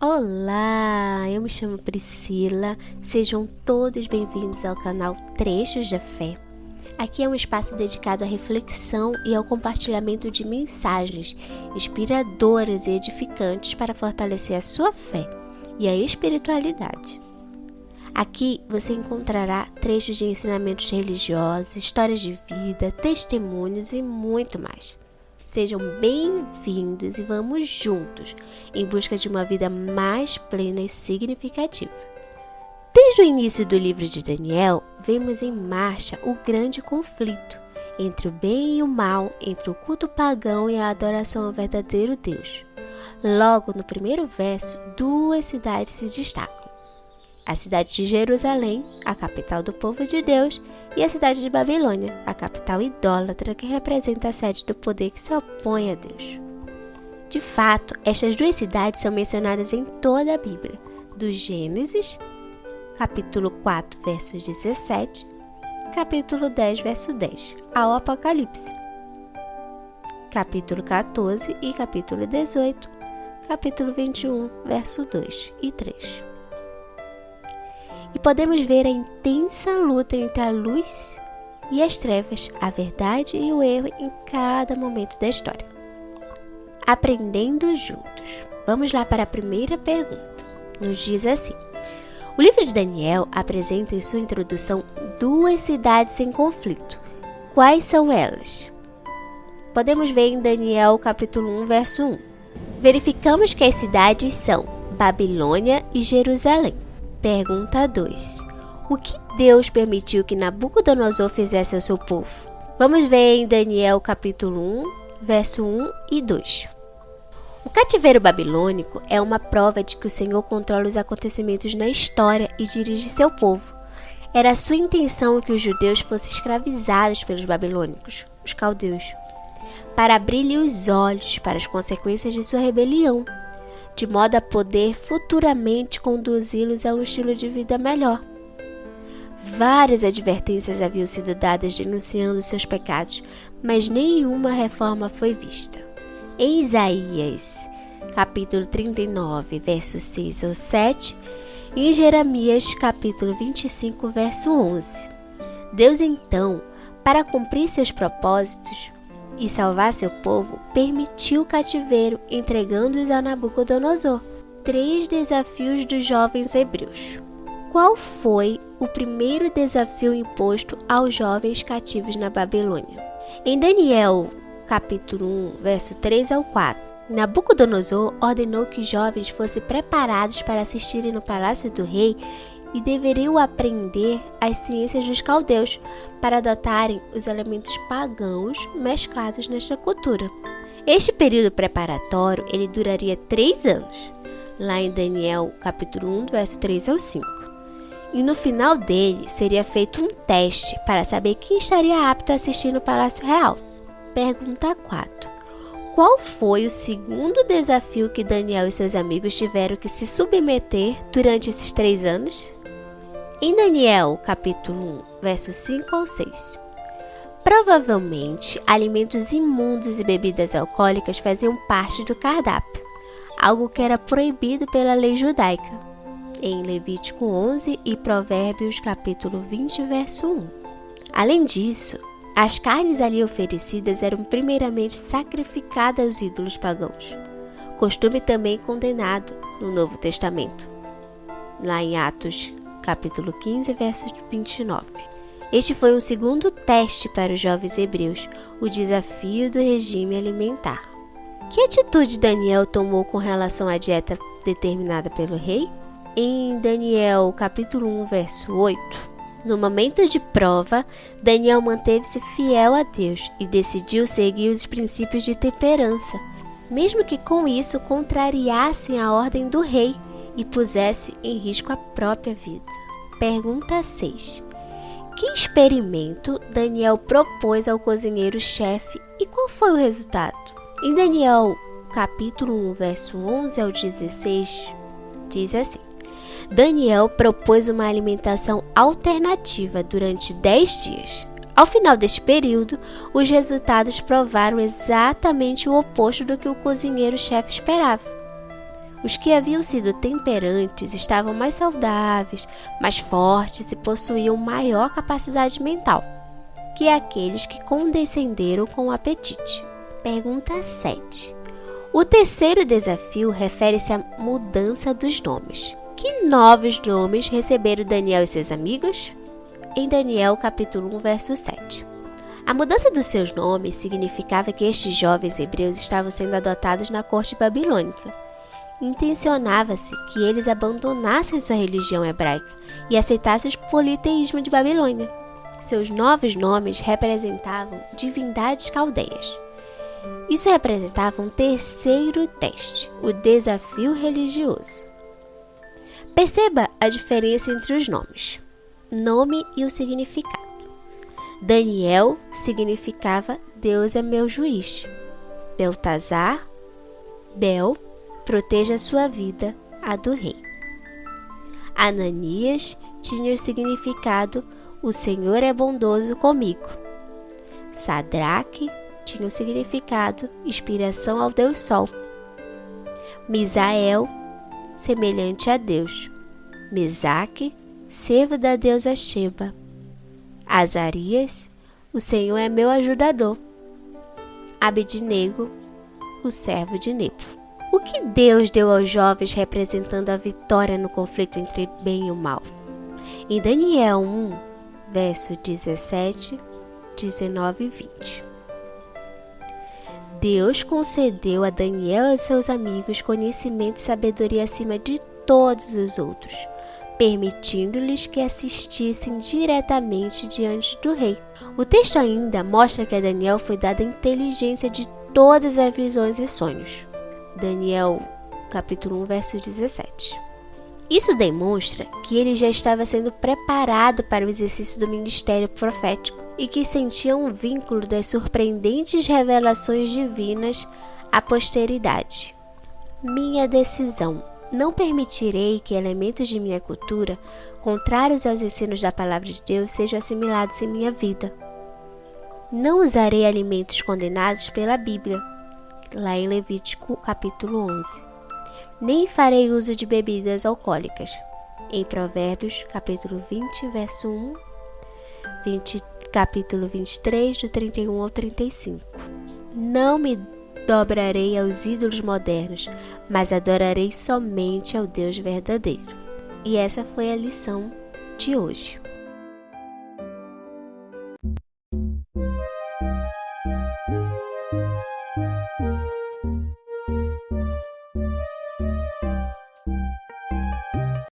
Olá, eu me chamo Priscila, sejam todos bem-vindos ao canal Trechos da Fé. Aqui é um espaço dedicado à reflexão e ao compartilhamento de mensagens inspiradoras e edificantes para fortalecer a sua fé e a espiritualidade. Aqui você encontrará trechos de ensinamentos religiosos, histórias de vida, testemunhos e muito mais. Sejam bem-vindos e vamos juntos em busca de uma vida mais plena e significativa. Desde o início do livro de Daniel, vemos em marcha o grande conflito entre o bem e o mal, entre o culto pagão e a adoração ao verdadeiro Deus. Logo no primeiro verso, duas cidades se destacam. A cidade de Jerusalém, a capital do povo de Deus, e a cidade de Babilônia, a capital idólatra que representa a sede do poder que se opõe a Deus. De fato, estas duas cidades são mencionadas em toda a Bíblia, do Gênesis, capítulo 4, verso 17, capítulo 10, verso 10, ao Apocalipse, capítulo 14 e capítulo 18, capítulo 21, verso 2 e 3. E podemos ver a intensa luta entre a luz e as trevas, a verdade e o erro em cada momento da história. Aprendendo juntos. Vamos lá para a primeira pergunta. Nos diz assim: o livro de Daniel apresenta em sua introdução duas cidades em conflito. Quais são elas? Podemos ver em Daniel capítulo 1, verso 1. Verificamos que as cidades são Babilônia e Jerusalém. Pergunta 2. O que Deus permitiu que Nabucodonosor fizesse ao seu povo? Vamos ver em Daniel capítulo 1, verso 1 e 2. O cativeiro babilônico é uma prova de que o Senhor controla os acontecimentos na história e dirige seu povo. Era sua intenção que os judeus fossem escravizados pelos babilônicos, os caldeus, para abrir-lhe os olhos para as consequências de sua rebelião, de modo a poder futuramente conduzi-los a um estilo de vida melhor. Várias advertências haviam sido dadas denunciando seus pecados, mas nenhuma reforma foi vista. Em Isaías, capítulo 39, versos 6 ao 7, e em Jeremias, capítulo 25, verso 11. Deus, então, para cumprir seus propósitos e salvar seu povo, permitiu o cativeiro, entregando-os a Nabucodonosor. 3 desafios dos jovens hebreus. Qual foi o primeiro desafio imposto aos jovens cativos na Babilônia? Em Daniel, capítulo 1, verso 3 ao 4, Nabucodonosor ordenou que os jovens fossem preparados para assistirem no palácio do rei e deveriam aprender as ciências dos caldeus para adotarem os elementos pagãos mesclados nesta cultura. Este período preparatório ele duraria 3 anos, lá em Daniel capítulo 1, verso 3 ao 5. E no final dele seria feito um teste para saber quem estaria apto a assistir no Palácio Real. Pergunta 4. Qual foi o segundo desafio que Daniel e seus amigos tiveram que se submeter durante esses 3 anos? Em Daniel, capítulo 1, versos 5 ao 6. Provavelmente, alimentos imundos e bebidas alcoólicas faziam parte do cardápio, algo que era proibido pela lei judaica, em Levítico 11 e Provérbios, capítulo 20, verso 1. Além disso, as carnes ali oferecidas eram primeiramente sacrificadas aos ídolos pagãos, costume também condenado no Novo Testamento, lá em Atos, capítulo 15, verso 29. Este foi um segundo teste para os jovens hebreus, o desafio do regime alimentar. Que atitude Daniel tomou com relação à dieta determinada pelo rei? Em Daniel, capítulo 1, verso 8, no momento de prova, Daniel manteve-se fiel a Deus e decidiu seguir os princípios de temperança, mesmo que com isso contrariassem a ordem do rei e pusesse em risco a própria vida. Pergunta 6. Que experimento Daniel propôs ao cozinheiro-chefe e qual foi o resultado? Em Daniel, capítulo 1, verso 11 ao 16, diz assim: Daniel propôs uma alimentação alternativa durante 10 dias. Ao final deste período, os resultados provaram exatamente o oposto do que o cozinheiro-chefe esperava. Os que haviam sido temperantes estavam mais saudáveis, mais fortes e possuíam maior capacidade mental que aqueles que condescenderam com o apetite. Pergunta 7. O terceiro desafio refere-se à mudança dos nomes. Que novos nomes receberam Daniel e seus amigos? Em Daniel, capítulo 1, verso 7. A mudança dos seus nomes significava que estes jovens hebreus estavam sendo adotados na corte babilônica. Intencionava-se que eles abandonassem sua religião hebraica e aceitassem o politeísmo de Babilônia. Seus novos nomes representavam divindades caldeias. Isso representava um terceiro teste, o desafio religioso. Perceba a diferença entre os nomes, nome e o significado. Daniel significava Deus é meu juiz. Beltazar, Bel, proteja a sua vida, a do rei. Ananias tinha o significado o Senhor é bondoso comigo. Sadraque tinha o significado inspiração ao Deus Sol. Misael, semelhante a Deus. Mesaque, servo da deusa Sheba. Azarias, o Senhor é meu ajudador. Abednego, o servo de Nebo. O que Deus deu aos jovens representando a vitória no conflito entre bem e o mal? Em Daniel 1, verso 17, 19 e 20. Deus concedeu a Daniel e seus amigos conhecimento e sabedoria acima de todos os outros, permitindo-lhes que assistissem diretamente diante do rei. O texto ainda mostra que a Daniel foi dada a inteligência de todas as visões e sonhos. Daniel, capítulo 1, verso 17. Isso demonstra que ele já estava sendo preparado para o exercício do ministério profético e que sentia um vínculo das surpreendentes revelações divinas à posteridade. Minha decisão. Não permitirei que elementos de minha cultura, contrários aos ensinos da palavra de Deus, sejam assimilados em minha vida. Não usarei alimentos condenados pela Bíblia, lá em Levítico, capítulo 11. Nem farei uso de bebidas alcoólicas, em Provérbios, capítulo 20, verso 1, capítulo 23, do 31 ao 35. Não me dobrarei aos ídolos modernos, mas adorarei somente ao Deus verdadeiro. E essa foi a lição de hoje.